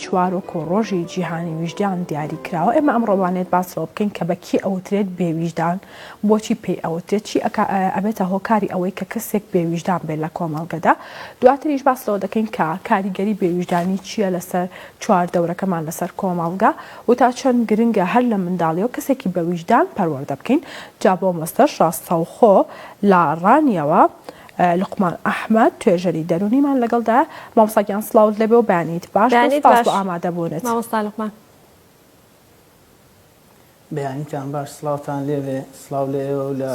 چوارۆکۆ ڕۆژی جیهانی ویژدان دیاری کراوە. ئێمە ئەمڕۆوانێت باسەوە بکەین کە بەکی ئەوترێت بێویژدان، بۆچی پێی ئەوترێت، چی ئەبێتە هۆکاری ئەوەی کە کەسێک بێویژدان بێت لە کۆمەڵگەدا. دواتریش باسەوە دەکەین کە کاریگەری بێویژدانی چییە لەسەر چوار دەورەکەمان لەسەر کۆمەڵگا و تا چەند گرنگە هەر لە منداڵیەوە کەسێکی بەویژدان پەروەردە بکەین. جا بۆ مەستەر ڕاستەوخۆ لە ڕانیەوە لقمان ئەحمەد توێژەری دەرونیمان لەگەڵدا. مامۆستاگیان سڵاوت لەبێ و بەیانیت باش باش بۆ ئامادەبوونت. مامۆستا لقمان بەیانیتان باش، سڵاوتان لێوێ، سڵاو لە ئێوە و لە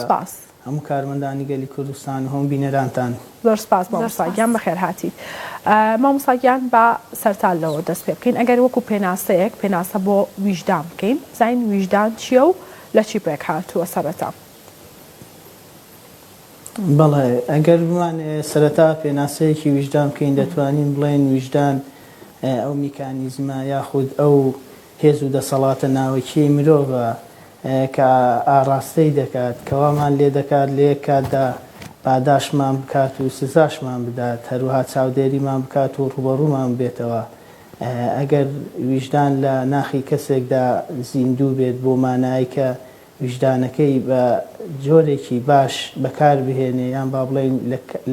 هەموو کارمەندانی گەلی کوردستان و هەموو بینەرانتان. زۆر سپاس مامۆستاگیان، بەخێر هاتیت. مامۆستاگیان بە سەرتان لەوە دەست پێ بکەین، ئەگەر وەکو پێناسەیەک پێناسە بۆ ویژدان بکەین، زین ویژدان چییە و لە چی پێک هاتووە سەرەتا؟ بەڵێ ئەگەر بمان سەرەتا پێناسەیەکی ویژدان بکەین دەتوانین بڵێن ویژدان ئەو میکانیزمە یاخود ئەو هێز و دەسەڵاتە ناوەکیی مرۆڤە کە ئاڕاستەی دەکات، کەوامان لێ دەکات لە یەک کاتدا پاداشمان بکات و سزاشمان بدات، هەروەها چاودێریمان بکات و ڕوبەڕوومان بێتەوە. ئەگەر ویژدان لە ناخی کەسێکدا زیندوو بێت بۆ مانایی کە ویژدانەکەی بە جۆرێکی باش بەکار بهێنێ یان با بڵێن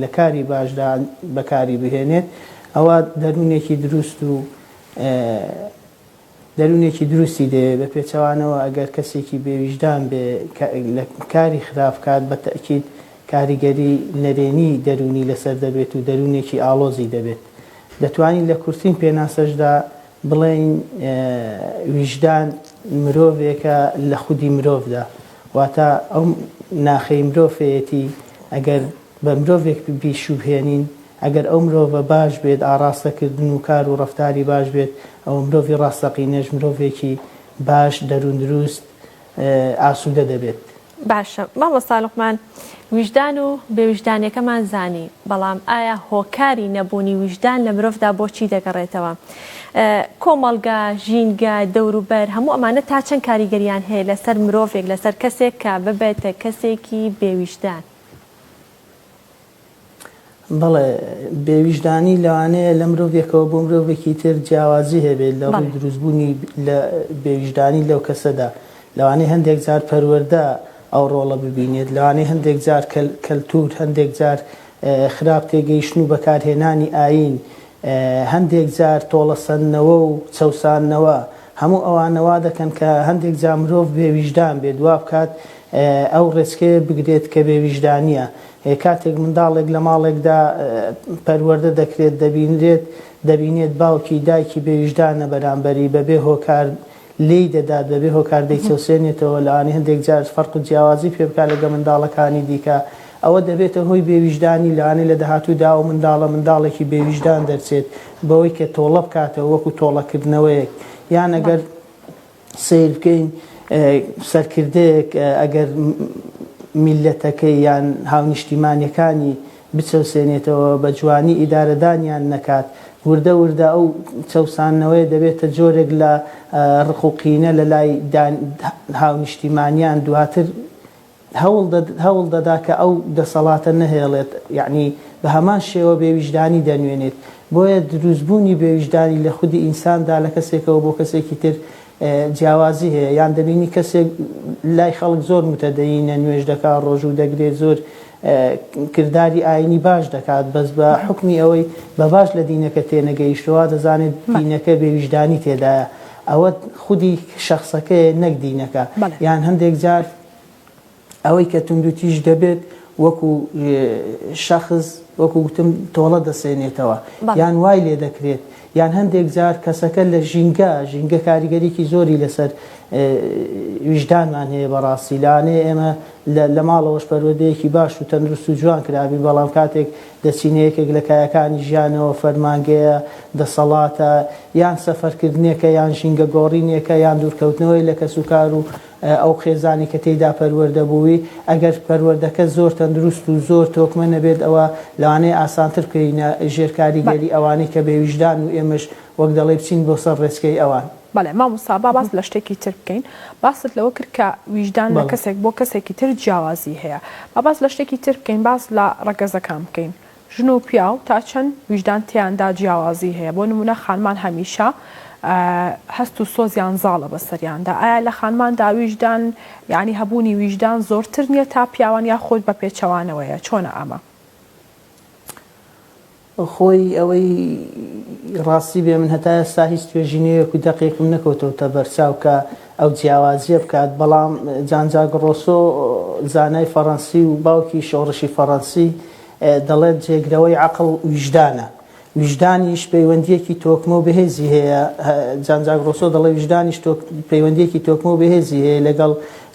لە کاری باشدا بەکاری بهێنێت، ئەوە دەروونێکی دروست و دەروونێکی دروستی دێ بە پێچەوانەوە. ئەگەر کەسێکی بێویژدان بێ لە کاری خراپ کات بە تەئکید کاریگەری نەرێنی دەرونی لەسەر دەبێت و دەروونێکی ئاڵۆزی دەبێت. دەتوانین لە کورتترین پێناسەشدا بڵێن ویژدان مرۆڤێکە لە خودی مرۆڤدا، واتە ئەو ناخەی مرۆڤەتی ئەگەر بە مرۆڤێک بیشوبهێنین، ئەگەر ئەو مرۆڤە باش بێت، ئاڕاستەکردن و کار و ڕەفتاری باش بێت، ئەو مرۆڤی ڕاستەقینەش مرۆڤێکی باش دەروون دروست ئاسوودە دەبێت. باشە مامۆستا لقمان، ویژدان و بێویژدانیەکەمان زانی، بەڵام ئایا هۆکاری نەبوونی ویژدان لە مرۆڤدا بۆچی دەگەڕێتەوە؟ کۆمەڵگا، ژینگە، دەوروبەر هەموو ئەمانە تا چەند کاریگەریان هەیە لەسەر مرۆڤێک، لەسەر کەسێک کە ببێتە کەسێکی بێویژدان؟ بەڵێ بێویژدانی لەوانەیە لە مرۆڤێکەوە بۆ مرۆڤێکی تر جیاوازی هەبێت لە ڕووی دروستبوونی لە بێویژدانی لەو کەسەدا. لەوانەیە هەندێک جار پەروەردە ئەو ڕۆڵە ببینێت، لەوانەیە هەندێک جار کەلتور، هەندێک جار خراپ تێگەیشتن و بەکارهێنانی ئاین، هەندێک جار تۆڵەسەندنەوە و چەوساننەوە، هەموو ئەوانەوا دەکەن کە هەندێک جار مرۆڤ بێویژدان بێت، وا بکات ئەو ڕێچکەیە بگرێت کە بێویژدانیە. کاتێک منداڵێک لە ماڵێکدا پەروەردە دەکرێت، دەبینێت باوکی دایکی بێویژدانە بەرامبەری بەبێ هۆکار لی دەدات، بەبێ هۆکار دەیچەوسێنێتەوە. لەوانەیە هەندێک جار فەرق و جیاوازی پێ بکات لەگە منداڵەکانی دیکە، ئەوە دەبێتە هۆی بێویژدانی. لەوانەیە لە داهاتوودا و منداڵێکی بێویژدان دەرچێت بەوەی کە تۆڵە بکاتەوە وەکو تۆڵەکردنەوەیەک. یان ئەگەر سیر بکەین سەرکردەیەک ئەگەر میلەتەکەی یان هاونیشتیمانیەکانی بچەوسێنێتەوە بە جوانی ئیدارەدانیان نەکات، وردە وردە ئەو چەوسانەوەی دەبێتە جۆرێک لە ڕقوقینە لە لای هاونیشتیمانیان، دواتر هەوڵ دەدا کە ئەو دەسەڵاتە نەهێڵێت، یعنی بە هەمان شێوە بێویژدانی دەنوێنێت. بۆیە دروستبوونی بێویژدانی لە خودی ئینساندا لە کەسێکەوە بۆ کەسێکی تر جیاوازی هەیە. یان دەبینی کەسێک لای خەڵک زۆر متەدەینە، نوێژ دەکات، ڕۆژوو دەگرێت، زۆر کردداری ئاینی باش دەکات، بەس بە حکمی ئەوەی بە باش لە دینەکە تێنەگەیشتەوە دەزانێت دینەکە بێویژدانی تێدایە. ئەوە خودی شخصەکەی نەک دینەکە. یان هەندێک جار ئەوەی کە توندوتیش دەبێت وەکو شەخص وەکو گوتم تۆڵە دەسێنێتەوە، یان وای لێ دەکرێت. یان هەندێک جار کەسەکە لە ژینگە کاریگەریکی زۆری لەسەر ویژدانمان هەیە. بەڕاستی لاانەیە ئێمە لە ماڵەوەش پەروەردەیەکی باش و تەندروست و جوان کرابی، بەڵام کاتێک دەچینەیەکێک لە کایەکانی ژیانەوە فەرمانگەیە، دەسەڵاتە، یان سەفەرکردنێکە، یان ژینگە گۆڕینێکە، یان دوورکەوتنەوەی لە کەس و کار و ئەو خێزانی کە تێیدا پەروەردە بووی، ئەگەر پەروەردەکە زۆر تەندروست و زۆر تۆکمە نەبێت، ئەوە لەوانەیە ئاسانتر بکەینە ژێرکاریگەری ئەوانەی کە بێویژدان و ئێمەش وەک دەڵێ بچین بۆ سەر ڕێچکەی ئەوان. بەڵێ مامۆستا باس لە شتێکی تر بکەین. باست لەوە کرد کە ویژدان لە کەسێک بۆ کەسێکی تر جیاوازی هەیە. باس لە شتێکی تر بکەین، باس لە ڕەگەزەکان بکەین. ژن و پیاو تا چەند ویژدان تیاندا جیاوازی هەیە بۆ نمونە خانمان هەمیشە هەست و سۆزیان زاڵە بەسەریاندا ئایا لە خانماندا ویژدان یعنی هەبوونی ویژدان زۆرتر نییە تا پیاوان یا خۆت بە پێچەوانەوەیە چۆنە ئەمە خۆی ئەوەی ڕاستی بێ من هەتا ئێستا هیچ توێژینەیەک و دەقێکم نەکەوتەوە بەرچاو کە ئەو جیاوازیە بکات بەڵام جانجاک ڕۆسۆ زانای فەڕەنسی و باوکی شۆڕشی فەڕەنسی دەڵێت جێگرەوەی عەقڵ ویژدانە ویژدانیش پەیوەندیەکی تۆکمە و بەهێزی هەیە جانجاک ڕۆسۆ دەڵێ ویژدانیش پەیوەندیەکی تۆکمە و بەهێزی هەیە لەگەڵ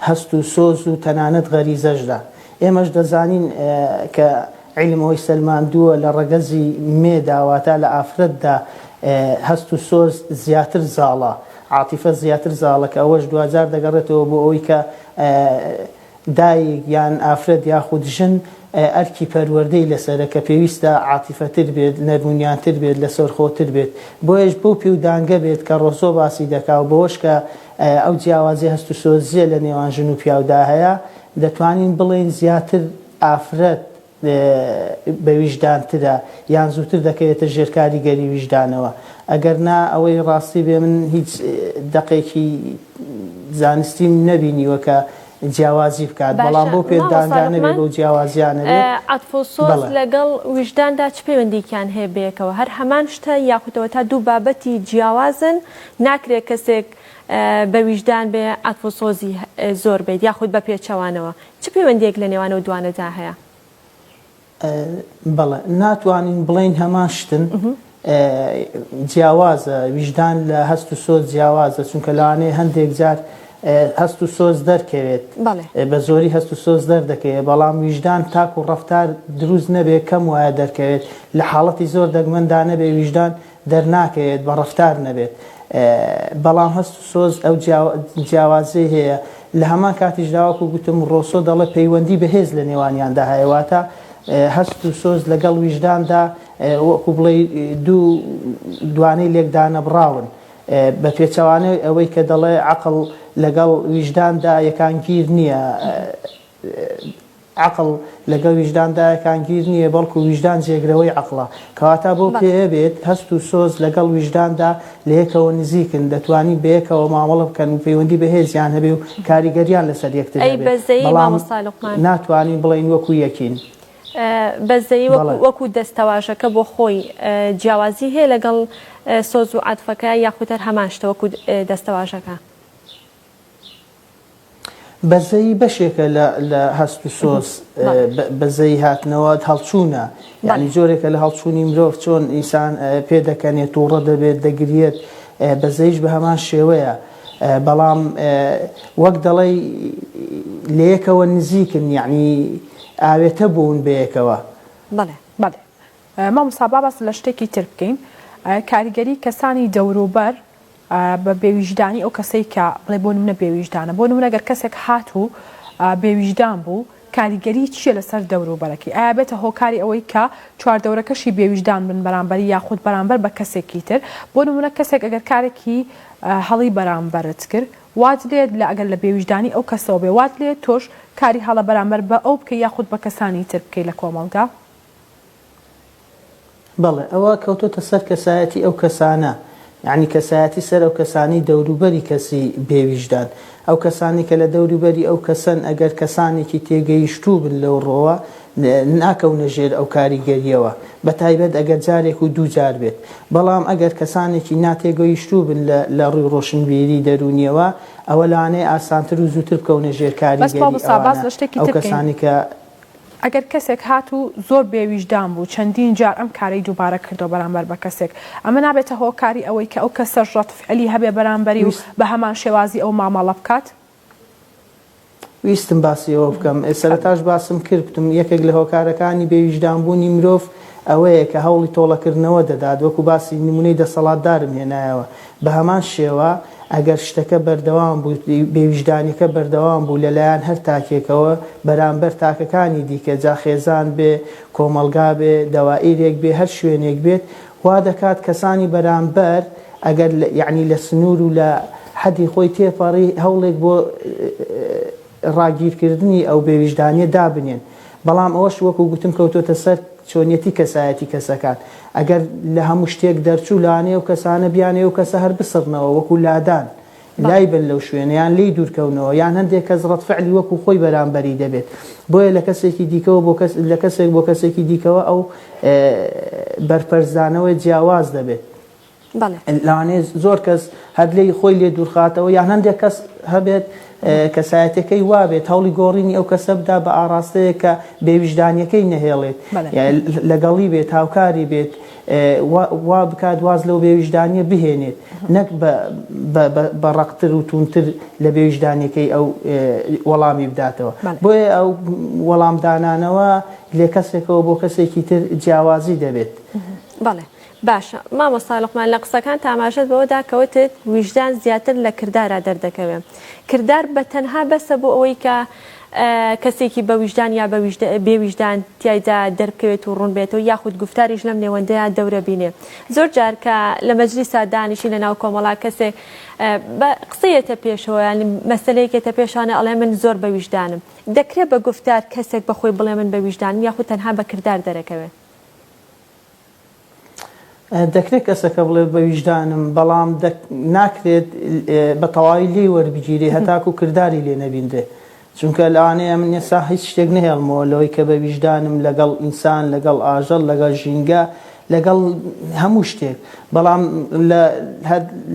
هەست و سۆز و تەنانەت غەریزەشدا ئێمەش دەزانین کە علمەوەی سەلماندووە لە ڕەگەزی مێداواتە لە ئافرەتدا هەست و سۆز زیاتر زاڵە عاتیفە زیاتر زاڵە کە ئەوەش دوجار دەگەڕێتەوە بۆ ئەوەی کە دایک یان ئافرەت یاخود ژن ئەرکی پەروەردەی لەسەرە کە پێویستە عاتیفەتر بێت نەرمونیانتر بێت لەسەرخۆتر بێت بۆیش بۆ پێ و دانگە بێت کە ڕۆسۆ باسی دەکا و بەوەش کە ئەو جیاوازی هەست و سۆزیە لە نێوان ژن و پیاودا هەیە دەتوانین بڵێن زیاتر ئافرەت بە ویژدانترە یان زووتر دەکەوێتە ژێر کاریگەری ویژدانەوە ئەگەر نا ئەوەی ڕاستی بێ من هیچ دقێکی زانستیم نەبینیوە کە جیاوازی بکات بەڵام بۆ پێدانگانە بێ بۆ جیاوازیانە بێت عەتف و سۆز لەگەڵ ویژداندا چ پەیوەندییان هەیە بەیەکەوە هەر هەمان شتە یاخودەوە تا دوو بابەتی جیاوازن ناکرێت کەسێک بە ویژدان بێ عەتف و سۆزی زۆر بێت یاخود بە پێچەوانەوە چ پەیوەندیەک لە نێوانە و دوانەدا هەیە بەڵێ ناتوانین بڵین هەمان شتن جیاوازە ویژدان لە هەست و سۆز جیاوازە چونکە لەوانەیە هەندێک جار هەست و سۆز دەرکەوێت بە زۆری هەست و سۆز دەردەکەوێت بەڵام ویژدان تاک و ڕەفتار دروست نەبێت کەم وایە دەرکەوێت لە حاڵەتی زۆر دەگمەندا نەبێت ویژدان دەرناکەوێت بە ڕەفتار نەبێت بەڵام هەست و سۆز ئەو جیاوازی هەیە لە هەمان کاتیشداوەکو گوتم ڕۆسۆ دەڵێ پەیوەندی بەهێز لە نێوانیاندا هەیەواتە هەست و سۆز لەگەڵ ویژداندا وەکو بڵێ دوو دوانەی لێکدانە بڕاون بە پێچەوانەی ئەوەی کە دەڵێ عەقڵ لەگەڵ ویژداندا یەکانگیر نییە عەقڵ لەگەڵ ویژداندا یەکانگیر نییە بەڵکو ویژدان جێگرەوەی عەقڵە کەواتە بۆ پێ بێت هەست و سۆز لەگەڵ ویژداندا لە یەکەوە نزیکن دەتوانین بەیەکەوە مامەڵە بکەن و پەیوەندی بەهێزیان هەبێ و کاریگەریان لەسەر یەکتر هەبێت بەڵام ناتوانین بڵین وەکو یەکین بەزەی وەکو دەستەواژەکە بۆ خۆی جیاوازی هەیە لەگەڵ سۆز و عەتفەکە یاخودەر هەمان شتە وەکو دەستەواژەکە بەزەی بەشێکە لە هەست و سۆز بەزەی هاتنەوە هەڵچوونە یعنی جۆرێکە لە هەڵچوونی مرۆڤ چۆن ئینسان پێدەکەنێت تووڕە دەبێت دەگرێت بەزەیش بە هەمان شێوەیە بەڵام وەک دەڵێ لە یەکەوە نزیکن یعنی ئاوێتە بوون بەیەکەوە بەڵێ مامۆستا با باس لە شتێکی تر بکەین کاریگەری کەسانی دەوروبەر بە بێویژدانی ئەو کەسەی کە بڵێ بۆ نمونە بێویژدانە بۆ نمونە گەر کەسێک هات و بێویژدان بوو کاریگەری چییە لەسەر دەوروبەرەکەی ئایا بێتە هۆکاری ئەوەی کە چواردەورەکەشی بێویژدان بن بەرامبەری یاخود بەرامبەر بە کەسێکی تر بۆ نمونە کەسێک ئەگەر کارێکی هەڵی بەرامبەرت کرد وات لێت لە ئەگەر لە بێویژدانی ئەو کەسەوە بێ وات لێت تۆش کاری هەڵە بەرامبەر بە ئەو بکە یاخود بە کەسانی تر بکەی لە کۆمەڵگا بەڵێ ئەوە کەوتۆتە سەر کەسایەتی ئەو کەسانە یعنی کەسایەتی سەر ئەو کەسانی دەوروبەری کەسی بێویژدان ئەو کەسانی کە لە دەوروبەری ئەو کەسن ئەگەر کەسانێکی تێگەیشتوو بن لەو ڕۆوە ناکەونە ژێر ئەو کاریگەریەوە بە تایبەت ئەگەر جارێک و دوو جار بێت بەڵام ئەگەر کەسانێکی ناتێگەیشتوو بن لە ڕووی ڕۆشنبیری دەرونیەوە ئەوە لەوانەیە ئاسانتر و زووتر بکەونە ژێر کاریگەری ئەو کەسانی کە ئەگەر کەسێک هات و زۆر بێویژدان بوو چەندین جار ئەم کارەی دووبارە کردو بەرامبەر بە کەسێک ئەمە نابێتە هۆکاری ئەوەی کە ئەو کەسە ڕەتفعلی هەبێ بەرامبەری و بە هەمان شێوازی ئەو مامەڵە بکات ویستم باسیەوە بکەم سەرەتاش باسم کردم یەکێک لە هۆکارەکانی بێویژدانبوونی مرۆڤ ئەوەیە کە هەوڵی تۆڵەکردنەوە دەدات وەکو باسی نمونەی دەسەڵاتدارم هێنایەوە بە هەمان شێوە ئەگەر شتەکە بەردەوام بوو بێویژدانیەکە بەردەوام بوو لەلایەن هەر تاکێکەوە بەرامبەر تاکەکانی دیکە جاخێزان بێ کۆمەلگا بێ دەوائیرێک بێ هەر شوێنێک بێت وا دەکات کەسانی بەرامبەر ئەگەر یعنی لە سنوور و لە حەدی خۆی تێپەڕی هەوڵێک بۆ ڕاگیرکردنی ئەو بێویژدانیە دابنێن بەڵام ئەوەش وەکو گوتم کەوتۆتە سەر چۆنیەتی کەسایەتی کەسەکان ئەگەر لە هەموو شتێک دەرچوو لەوانەیە و کەسانە بیانێ و کەسە هەر بسڕنەوە وەکو لادان لای بن لەو شوێنەیان لی دوورکەونەوە یان هەندێک کەس ڕەتفعلی وەکو خۆی بەرامبەری دەبێت بۆیە لە کەسێکی دیکەوە لە کەسێک بۆ کەسێکی دیکەوە ئەو بەرپەرزانەوەی جیاواز دەبێت لەوانەیە زۆر کەس هەر لێی خۆی لێ دوورخاتەوە یان هەندێک کەس هەبێت کەسایەتەکەی وابێت هەوڵی گۆڕینی ئەو کەسە بدا بە ئاراستەیە کە بێویژدانیەکەی نەهێڵێت لەگەڵی بێت هاوکاری بێت وا بکات واز لەو بێویژدانیە بهێنێت نەک بە ڕەقتر و تونتر لە بێویژدانیەکەی ئەو وەڵامی بداتەوە بۆیە ئەو وەڵامدانانەوە لێ کەسێکەوە بۆ کەسێکی تر جیاوازی دەبێت. بەڵێ باشە مامۆستا لوقمان لە قسەکان تاماشەت بەوەدا کەوتت ویژدان زیاتر لە کردارە دەردەکەوێت کردار بە تەنها بەسە بۆ ئەوەی کە کەسێکی بە ویژدان یا بێویژدان تایدا دەرکەوێت و ڕوون بێتەوە یاخود گفتاریش لەم نێوەندەیە دەورە بینێ زۆر جار کە لە مەجلیسا دانیشی لە ناو کۆمەڵا کەسێک قسەیەتە پێشەوە ینی مەسەلەیەکێتە پێشانە ئەڵێ من زۆر بە ویژدانم دەکرێت بە گفتار کەسێک بەخۆی بڵێ من بە ویژدانم یاخود تەنها بە کردار دەرەکەوێت دەکرێت کەسەکە بڵێ بە ویژدانم بەڵام ناکرێت بە تەواوی لێ وەربگیری هەتاکو کردداری لێ نەبیندێ چونکە لەوانەیە من ێستا هیچ شتێک نهێڵمەوە لەوەی کە بە ویژدانم لەگەڵ ئینسان لەگەڵ ئاژەڵ لەگەڵ ژینگە لەگەڵ هەموو شتێک بەڵام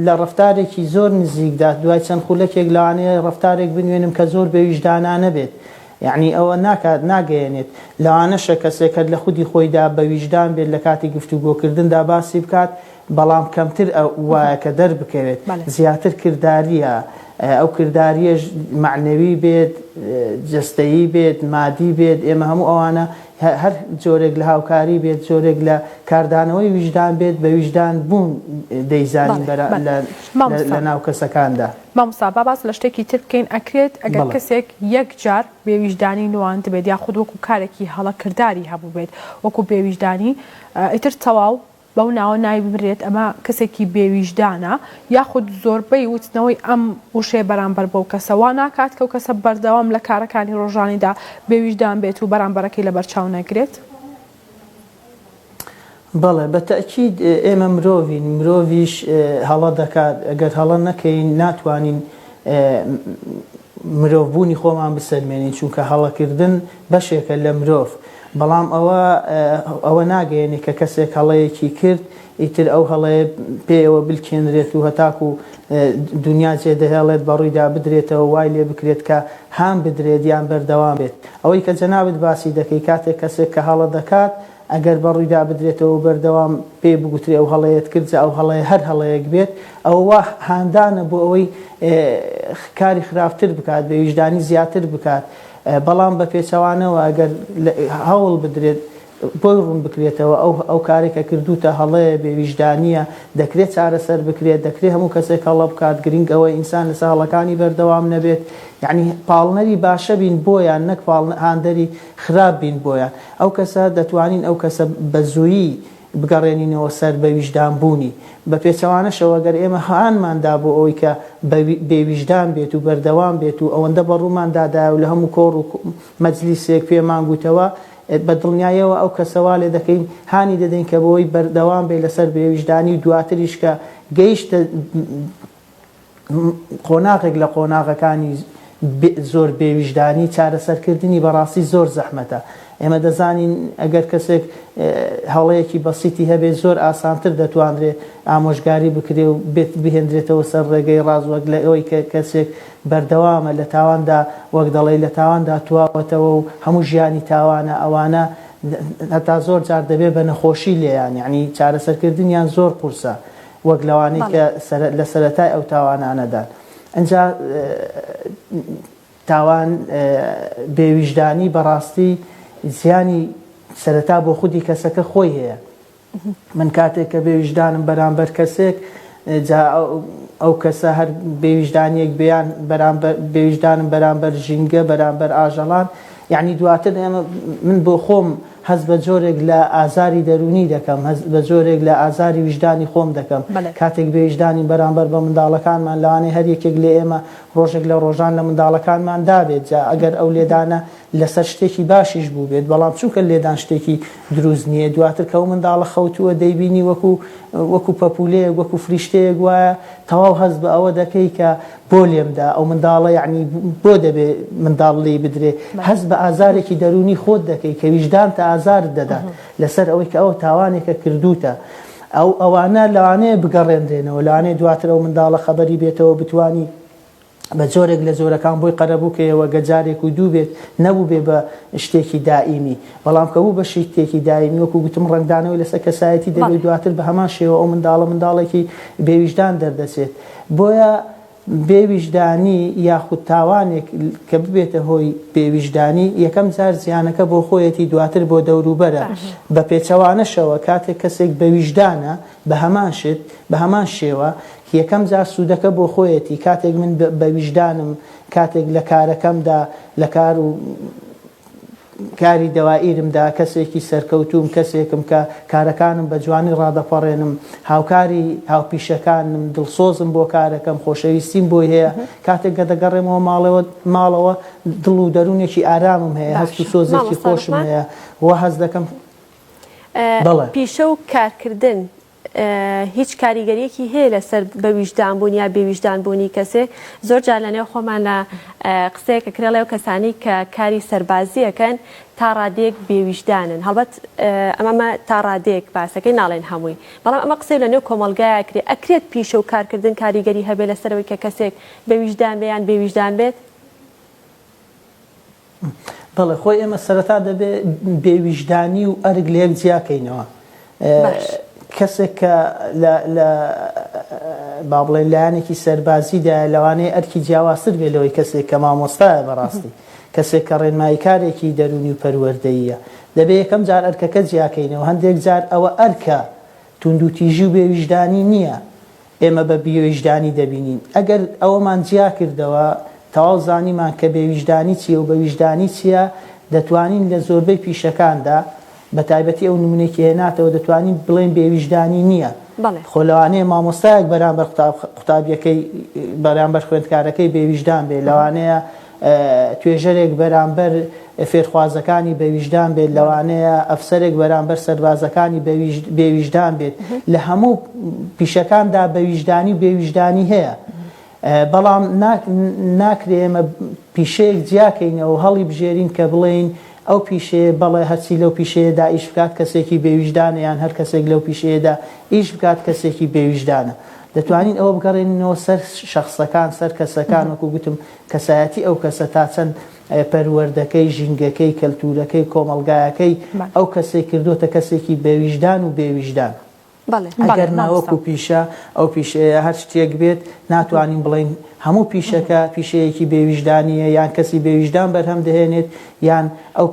لە ڕەفتارێکی زۆر نزیکدا دوای چەند خولەکێک لەوانەیە ڕەفتارێک بنوێنم کە زۆر بە ویژدانانە بێت یعنی ئەوە ناکات ناگەیەنێت لەوانەشە کەسێکت لە خودی خۆیدا بە ویژدان بێت لە کاتی گفتوگۆکردندا باسی بکات بەڵام کەمتر وایە کە دەربکەوێت زیاتر کرداریە ئەو کرداریەش معنەوی بێت جستەیی بێت مادی بێت ئێمە هەموو ئەوانە هەر جۆرێک لە هاوکاری بێت جۆرێک لە کاردانەوەی ویژدان بێت بە ویژدان بوون دەیزانین لە ناو کەسەکاندا. مامۆستا با باس لە شتێکی تر بکەین ئەکرێت ئەگەر کەسێک یەک جار بێویژدانی نوان بێت یاخود وەکو کارێکی هەڵەکردداری هەبوو بێت وەکو بێویژدانی ئیتر تەواو بەو ناوە ناوی ببرێت ئەمە کەسێکی بێویژدانە یاخود زۆربەی وتنەوەی ئەم وشێ بەرامبەر بەو کەسەوە ناکات کە و کەسە بەردەوام لە کارەکانی ڕۆژانیدا بێویژدان بێت و بەرامبەرەکەی لە بەرچاو نەگرێت. بەڵێ بە تەئکید ئێمە مرۆڤیش هەڵە دەکات ئەگەر هەڵە نەکەین ناتوانین مرۆڤبوونی خۆمان بسەلمێنین چونکە هەڵەکردن بەشێکە لە مرۆڤ بەڵام ئەوە ناگەیەنێ کە کەسێک هەڵەیەکی کرد ئیتر ئەو هەڵەیە پێوە بلکێنرێت و هەتاکو دنیا جێدەهێڵێت بەڕوویدا بدرێتەوە وای لێ بکرێت کە هام بدرێت یان بەردەوام بێت ئەوەی کە جەنابەت باسی دەکەی کاتێک کەسێک کە هەڵە دەکات ئەگەر بەڕوویدا بدرێتەوە بەردەوام پێ بگوترێ ئەو هەڵەیەت کرد ئەو هەڵەیە هەر هەڵەیەک بێت ئەوە هاندانە بۆ ئەوەی کاری خراپتر بکات بە ویژدانی زیاتر بکات بەڵام بە پێچەوانەوە ئەگەر هەوڵ بدرێت بۆی ڕوون بکرێتەوە ئەو کارێکە کردوتە هەڵەیە بێویژدانیە دەکرێت چارەسەر بکرێت دەکرێت هەموو کەسێک هەڵە بکات گرنگ ئەوەی ئینسان لە ساڵەکانی بەردەوام نەبێت یعنی پاڵنەری باشە بین بۆیان نەک هاندەری خراپ بین بۆیان ئەو کەسە دەتوانین ئەو کەسە بە زوویی بگەڕێنینەوە سەر بە ویژدان بوونی بە پێچەوانەشەوە گەر ئێمە هاانماندا بۆ ئەوەی کە بێویژدان بێت و بەردەوام بێت و ئەوەندە بە ڕووماندادایە و لە هەموو کۆڕ و مەجلیسێک پێمان گوتەوە بە دڵنیایەوە ئەو کەسەوا لێ دەکەین هانی دەدەین کە بۆی بەردەوام بێت لەسەر بێویژدانی و دواتریش کە گەیشتە قۆناغێک لە قۆناغەکانی زۆر بێویژدانی چارەسەرکردنی بەڕاستی زۆر زەحمەتە ئێمە دەزانین ئەگەر کەسێک هەڵەیەکی بەسیتی هەبێت زۆر ئاسانتر دەتوانرێت ئامۆژگاری بکرێ و بهێنرێتەوە سەر ڕێگەی ڕازوەک لە ئەوەی کە کەسێک بەردەوامە لە تاواندا وەک دەڵێ لە تاواندا تواوەتەوە و هەموو ژیانی تاوانە ئەوانە هەتا زۆر جار دەبێت بە نەخۆشی لێیان یعنی چارەسەرکردنیان زۆر قورسە وەک لەوانەی کە لە سەرەتای ئەو تاوانانەدان ئەنجا تاوان بێویژدانی بەڕاستی زیانی سەرەتا بۆ خودی کەسەکە خۆی هەیە من کاتێک کە بێویژدانم بەرامبەر کەسێک ئەو کەسە هەر بێویژدانیەک بیان بێویژدانم بەرامبەر ژینگە بەرامبەر ئاژەڵان یعنی دواتر من بۆ خۆم هەست بە جۆرێک لە ئازاری دەرونی دەکەم، هەست بە جۆرێک لە ئازاری ویژدانی خۆم دەکەم. کاتێک بە ویژدانی بەرامبەر بە منداڵەکانمان لەوانەیە هەر یەکێک لە ئێمە ڕۆژێک لە ڕۆژان لە منداڵەکانمان دابێت، جا ئەگەر ئەو لێدانە لەسەر شتێکی باشیش بوو بێت، بەڵام چونکە لێدان شتێکی دروست نییە، دواتر کە ئەو منداڵە خەوتووە دەیبینی وەکو پەپولەیەک وەکو فریشتەیەک وایە، تەواو هەست بە ئەوە دەکەی کە بۆ لێمدا ئەو منداڵە یعنی بۆ دەبێ منداڵ لێ بدرێ، هەست بە ئازارێکی دەرونی خۆت دەکەی کە ویژدان تا ئازار دەدات لەسەر ئەوەی کە ئەو تاوانێکە کردوتە. ئەوانە لەوانەیە بگەڕێنرێنەوە، لەوانەیە دواتر ئەو منداڵە خەبەری بێتەوە بتوانی بە جۆرێک لە جۆرەکان بۆی قەرەبووکەوە گەجارێک و دوو بێت، نەبوو بێ بە شتێکی دائیمی، بەڵام کە بوو بە شتێکی دائیمی وەکو گوتم ڕنگدانەوەی لەسەر کەسایەتی دەبێت، دواتر بە هەمان شێوە ئەو منداڵێکی بێویژدان دەردەچێت. بۆیە بێویژدانی یاخود تاوانێک کە ببێتە هۆی بێویژدانی یەکەم جار زیانەکە بۆ خۆیەتی، دواتر بۆ دەوروبەرە. بە پێچەوانەشەوە کاتێک کەسێک بەویژدانە بە هەمان شت بە هەمان شێوە یەکەم جار سوودەکە بۆ خۆیەتی. کاتێک من بەویژدانم، کاتێک لە کارەکەمدا لە کار و کاری دەوائیرمدا کەسێکی سەرکەوتوم، کەسێکم کە کارەکانم بە جوانی ڕادەپەڕێنم، هاوکاری هاوپیشەکانم دڵسۆزم بۆ کارەکەم، خۆشەویستیم بۆی هەیە، کاتێک کە دەگەڕێمەوە ماڵەوە دڵ و دەروونێکی ئارامم هەیە، هەست و سۆزێکی خۆشم هەیە، وە هەست دەکەم. پیشە و کارکردن هیچ کاریگەریەکی هەیە لەسەر بەویژدانبوون یا بێویژدانبوونی کەسێک؟ زۆر جار لەنێو خۆمان لە قسەیەکە کرێڵێ و کەسانی کە کاری سەربازیەکەن تا ڕادێک بێویژدانن، هەڵبەت ئەمەمە تا ڕادێک باسەکەی ناڵێن هەمووی، بەڵام ئەمە قسەی لەنێو کۆمەلگایە کرێ. ئەکرێت پیشە و کارکردن کاریگەری هەبێ لەسەرەوەی کە کەسێک بەویژدان بێ یان بێویژدان بێت؟ بەڵێ، خۆی ئێمە سەرەتا دەبێ بێویژدانی و ئەرگ لە یەک جیاکەینەوە. کەسێک کە لە با بڵێن لایەنێکی سەربازیدا لەوانەیە ئەرکی جیاوازتر بێ لەوەی کەسێک کە مامۆستایە، بەڕاستی کەسێک کە ڕێنماییکارێکی دەرونی و پەروەردەییە، دەبێت یەکەم جار ئەرکەکە جیاکەینەوە. هەندێک جار ئەوە ئەرکە توندوتیژی و بێویژدانی نییە، ئێمە بە بێویژدانی دەبینین. ئەگەر ئەوەمان جیا کردەوە تەواو زانیمان کە بێویژدانی چییە و بەویژدانی چییە، دەتوانین لە زۆربەی پیشەکاندا بە تایبەتی ئەو نمونێکی هێناتەوە دەتوانین بڵێن بێویژدانی نییە. خۆ لەوانەیە مامۆستایەک بەرامبەر قوتابیەکەی بەرامبەر خوێندکارەکەی بێویژدان بێت، لەوانەیە توێژەرێک بەرامبەر فێرخوازەکانی بێویژدان بێت، لەوانەیە ئەفسەرێک بەرامبەر سەربازەکانی بێویژدان بێت. لە هەموو پیشەکاندا بەویژدانی و بێویژدانی هەیە، بەڵام ناکرێ ئێمە پیشەیەک جیاکەینەوە هەڵی بژێرین کە بڵێین ئەو پیشەیە بەڵێ هەرچی لەو پیشەیەدا ئیش بکات کەسێکی بێویژدانە، یان هەر کەسێک لەو پیشەیەدا ئیش بکات کەسێکی بێویژدانە. دەتوانین ئەوە بگەڕێنەوە سەر شەخصەکان، سەر کەسەکان، وەکو گوتم کەسایەتی ئەو کەسە تا چەند پەروەردەکەی، ژینگەکەی، کەلتورەکەی، کۆمەلگایەکەی ئەو کەسێک کردوتە کەسێکی بێویژدان و بێویژدان. ئەگەر ناوەکو پیشە ئەو پیشەیە هەر شتێک بێت ناتوانین بڵین هەموو پیشەکە پیشەیەکی بێویژدانیە یان کەسی بێویژدان بەرهەم دەهێنێت، یان ئەو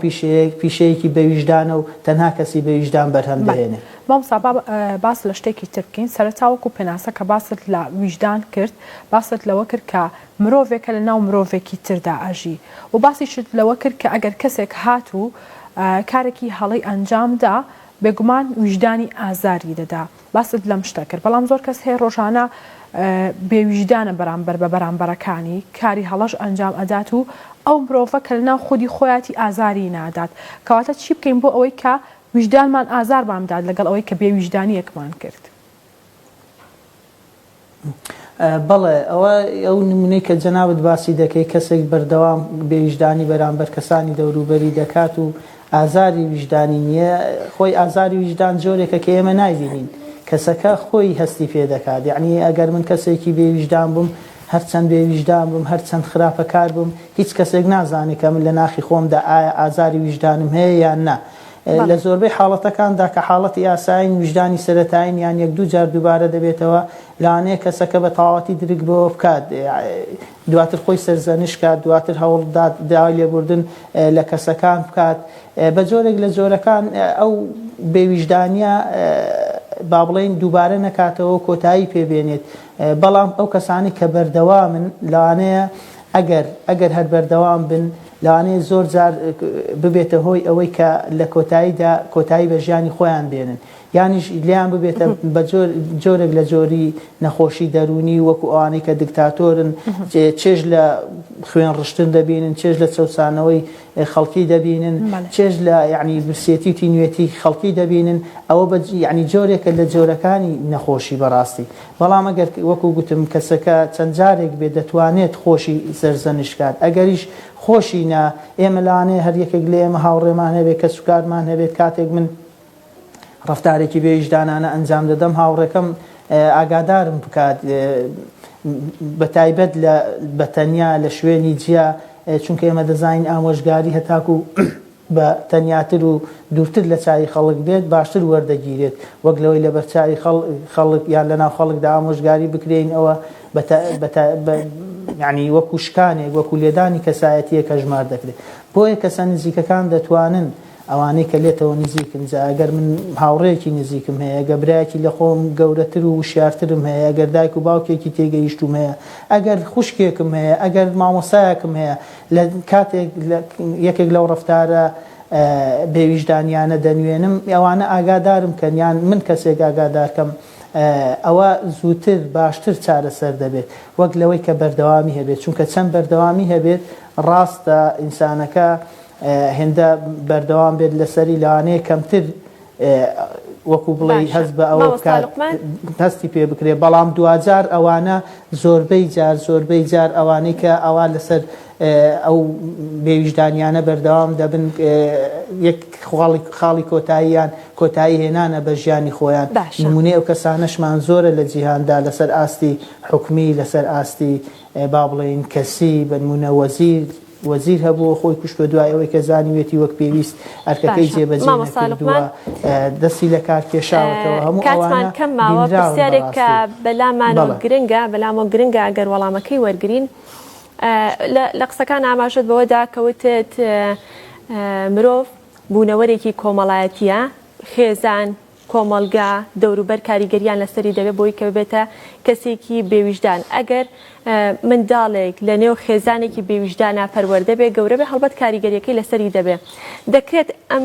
پیشەیەکی بێویژدانە و تەنها کەسی بێویژدان بەرهەم دەهێنێت. مامۆستا باس لە شتێکی تر بکەین. سەرەتاوەکو پێناسە کە باست لە ویژدان کرد، باست لەوە کرد کە مرۆڤێکە لە ناو مرۆڤێکی تردا ئەژی، و باسیشت لەوە کرد کە ئەگەر کەسێک هات و کارێکی هەڵی ئەنجامدا بێگومان ویژدانی ئازاری دەدا. باست لەم شتە کرد، بەڵام زۆر کەس هەیە ڕۆژانە بێویژدانە بەرامبەر بە بەرامبەرەکانی، کاری هەڵەش ئەنجام ئەدات و ئەو مرۆڤە کە لەناو خودی خۆیاتی ئازاری نادات. کەواتە چی بکەین بۆ ئەوەی کە ویژدانمان ئازار بامدات لەگەڵ ئەوەی کە بێویژدانیەکمان کرد؟ بەڵێ، ئەو نمونەی کە جەنابەت باسی دەکەی کەسێک بەردەوام بێویژدانی بەرامبەر کەسانی دەوروبەری دەکات و ئازاری ویژدانی نییە، خۆی ئازاری ویژدان جۆرێکە کە ئێمە نایبینین، کەسەکە خۆی هەستی پێ دەکات. یعنی ئەگەر من کەسێکی بێویژدان بووم، هەرچەند بێویژدان بووم، هەرچەند خراپەکار بووم، هیچ کەسێک نازانێت کە من لە ناخی خۆمدا ئایا ئازاری ویژدانم هەیە یان نا. لە زۆربەی حاڵەتەکاندا کە حاڵەتی ئاساین ویژدانی سەرەتایین یان یەک دوو جار دووبارە دەبێتەوە، لەوانەیە کەسەکە بە تەواوەتی درک بەوە بکات، دواتر خۆی سەرزەنش کات، دواتر هەوڵدات داوای لێبوردن لە کەسەکان بکات. بە جۆرێک لە جۆرەکان ئەو بێویژدانیە با بڵێن دووبارە نەکاتەوە کۆتایی پێبێنێت. بەڵام ئەو کەسانی کە بەردەوامن لەوانەیە ئەگەر هەر بەردەوام بن لەوانەیە زۆر جار ببێتە هۆی ئەوەی کە لە کۆتاییدا کۆتایی بە ژیانی خۆیان بێنن یانیش لیان ببێتە بە جۆرێک لە جۆری نەخۆشی دەرونی وەکو ئەوانەی کە دیکتاتۆرن چێژ لە خوێن ڕشتن دەبینن چێژ لە چەسانەوەی خەڵکی دەبینن چێژ لە یعنی برسێتی و تینوێتی خەڵکی دەبینن ئەوە یعنی جۆرێکە لە جۆرەکانی نەخۆشی بەڕاستی بەڵام ئەگەر وەکو گوتم کەسەکە چەند جارێک بێ دەتوانێت خۆشی سەرزەنشکات ئەگەریش خۆشی نا ئێمە لاانێ هەر یەکێک لە ئێمە هاوڕێمان هەبێت کە سوکارمان هەبێت کاتێک من ڕفتارێکی بێویژدانانە ئەنجام دەدەم هاوڕێکەم ئاگادارم بکات بە تایبەت لە بەتەنیا لە شوێنی جیا چونکە ئێمە دەزانین ئامۆژگاری هەتاکو بە تەنیاتر و دوورتر لە چای خەڵک بێت باشتر وەردەگیرێت وەک لەوەی لە بەرچای خەڵک یان لەناو خەڵکدا ئامۆژگاری بکرێن ئەوە یعنی وەکو شکانێک وەکو لێدانی کەسایەتیە کە ژمار دەکرێت بۆیە کەسە نزیکەکان دەتوانن ئەوانەی کە لێتەوە نزیکن ئەگەر من هاوڕێکی نزیکم هەیە گەبرایەکی لە خۆم گەورەتر و وشیارترم هەیە ئەگەر دایک و باوکێکی تێگەیشتوم هەیە ئەگەر خوشکێکم هەیە ئەگەر مامۆسایەکم هەیە لە کاتێک یەکێک لەو ڕفتارە بێویژدانیانە دەنوێنم ئەوانە ئاگادارم کەنیان من کەسێک ئاگادارکەم ئەوە زووتر باشتر چارەسەر دەبێت وەک لەوەی کە بەردەوامی هەبێت چونکە چەند بەردەوامی هەبێت ڕاستە ئینسانەکە هێندە بەردەوام بێت لەسەری لەوانەیە کەمتر وەکو بڵێ هەست بە ئەوە هەستی پێ بکرێ بەڵام دوجار ئەوانە زۆربەی جار ئەوانەی کە ئەوە لەسەر ئەو بێویژدانیانە بەردەوام دەبن یەک خاڵی کۆتایی هێنانە بە ژیانی خۆیان نمونەی ئەو کەسانەشمان زۆرە لە جیهاندا لەسەر ئاستی حکومی لەسەر ئاستی با بڵێن کەسی بە نمونە وەزیر هەبووە خۆی کوشتە دوای ئەوەی کە زانیوێتی وەک پێویست ئەرکەکەی جێبەجێ نەکردووە دەستی لە کار کێشاوەتەوە هەموو کاتمان کەمماوە پرسیارێک کە بەلامانەوە گرنگە بەلامەوە گرنگە ئەگەر وەڵامەکەی وەرگرین لە قسەکان ئاماژەت بەوەدا کەوتت مرۆڤ بوونەوەرێکی کۆمەڵایەتیە خێزان کۆمەلگا دەوروبەر کاریگەریان لەسەری دەبێت بۆی کە ببێتە کەسێکی بێویژدان ئەگەر منداڵێک لە نێو خێزانێکی بێویژدانە پەروەردە بێ گەورە بێ هەڵبەت کاریگەریەکەی لەسەری دەبێت دەکرێت ئەم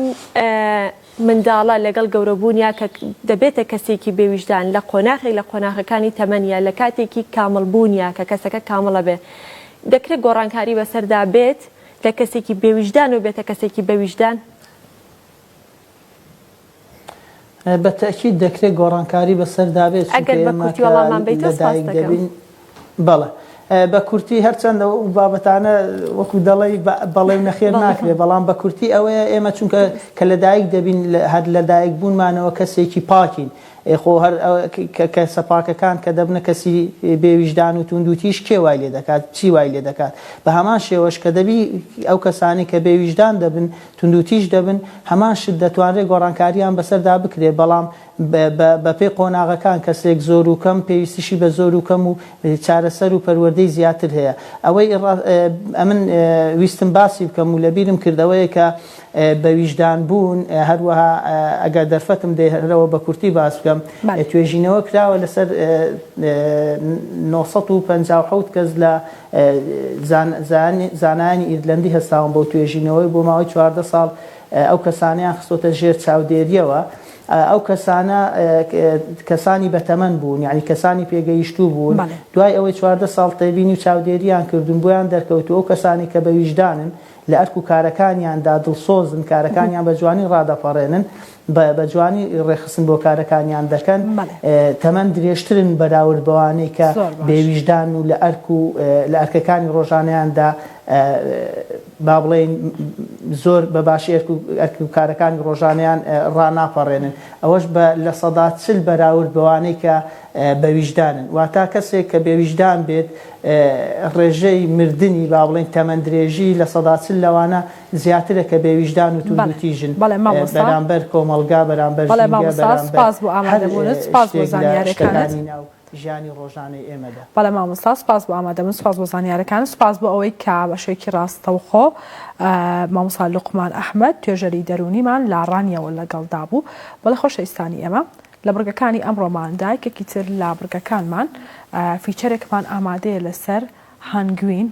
منداڵە لەگەڵ گەورەبوونیا کە دەبێتە کەسێکی بێویژدان لە قۆناغێک لە قۆناغەکانی تەمەنیە لە کاتێکی کامەڵبوونیە کە کەسەکە کامەڵە بێ دەکرێت گۆڕانکاری بەسەردا بێت لە کەسێکی بێویژدان و بێتە کەسێکی بەویژدان بە تەکید دەکرێت گۆڕانکاری بەسەردا بێت ئەگەر بە کورتی وەڵامان بیتە سپاس دەکەم بەڵێ بە کورتی هەرچەندە و بابەتانە وەکو دەڵی بەڵێ نەخێر ناکرێت بەڵام بە کورتی ئەوەیە ئێمە چونکە کە لەدایک دەبین هەر لەدایک بوونمانەوە کەسێکی پاکین خۆ هەر کە سەپاکەکان کە دەبنە کەسی بێویژدان و توندوتیش کێ وای لێ دەکات چی وای لێ دەکات بە هەمان شێوەش کە دەبی ئەو کەسانی کە بێویژدان دەبن توندوتیش دەبن هەمان شت دەتوانرێت گۆڕانکاریان بەسەردا بکرێت بەڵام بە پێی قۆناغەکان کەسێک زۆر و کەم پێویستیشی بە زۆر و کەم و چارەسەر و پەروەردەی زیاتر هەیە ئەوەی ئەمن ویستم باسی بکەم و لەبیرم کردەوەیە کە بەویژدان بوون هەروەها ئەگەر دەرفەتم دێرەوە بە کورتی باس بکەم توێژینەوە کراوە لەسەر 957 کەس لە زانانی ئیرلەندی هەستاون بۆ توێژینەوەی بۆ ماوەی 14 ساڵ ئەو کەسانیان خستۆتە ژێر چاودێریەوە ئەو کەسانە کەسانی بەتەمەن بوون یعنی کەسانی پێگەیشتوو بوون دوای ئەوەی 14 ساڵ تێبینی و چاودێریان کردون بۆیان دەرکەوت ئەو کەسانی کە بەویژدانن لە ئەرک و کارەکانیاندا دڵسۆزن کارەکانیان بە جوانی ڕادەپەڕێنن بە جوانی ڕێخستن بۆ کارەکانیان دەکەن تەمەن درێژترن بەراورد بەوانەی کە بێویژدان و لە ئەرکەکانی ڕۆژانەیاندا با بڵێن زۆر بە باشی ئەرک و کارەکانی ڕۆژانەیان ڕاناپەڕێنن ئەوەش لە سەدا 40 بەراورد بەوانەی کە بەویژدانن واتە کەسێک کە بێویژدان بێت ڕێژەی مردنی با بڵێن تەمەندرێژی لە سەدا 40 لەوانە زیاترە کە بێویژدان و توندوتیژن بەرامبەر کۆمەلگا بەرامبەر سپاس بۆ ئامادەبوونت سپاس بۆ زانیاریەکانت ژیانی ڕۆژانەی ئێمەدا بەڵێ مامۆستا سپاس بۆ ئامادەبوون سپاس بۆ زانیاریەکان سپاس بۆ ئەوەی کە بەشێکی ڕاستەوخۆ مامۆستا لوقمان ئەحمەد توێژەری دەرونیمان لاڕانیەوە لەگەڵدا بوو بەڵێ خۆشەویستانی ئێمە لە بڕگەکانی ئەمڕۆماندا یەکێکی تر لە بڕگەکانمان فیچەرێکمان ئامادەیە لەسەر هەنگوین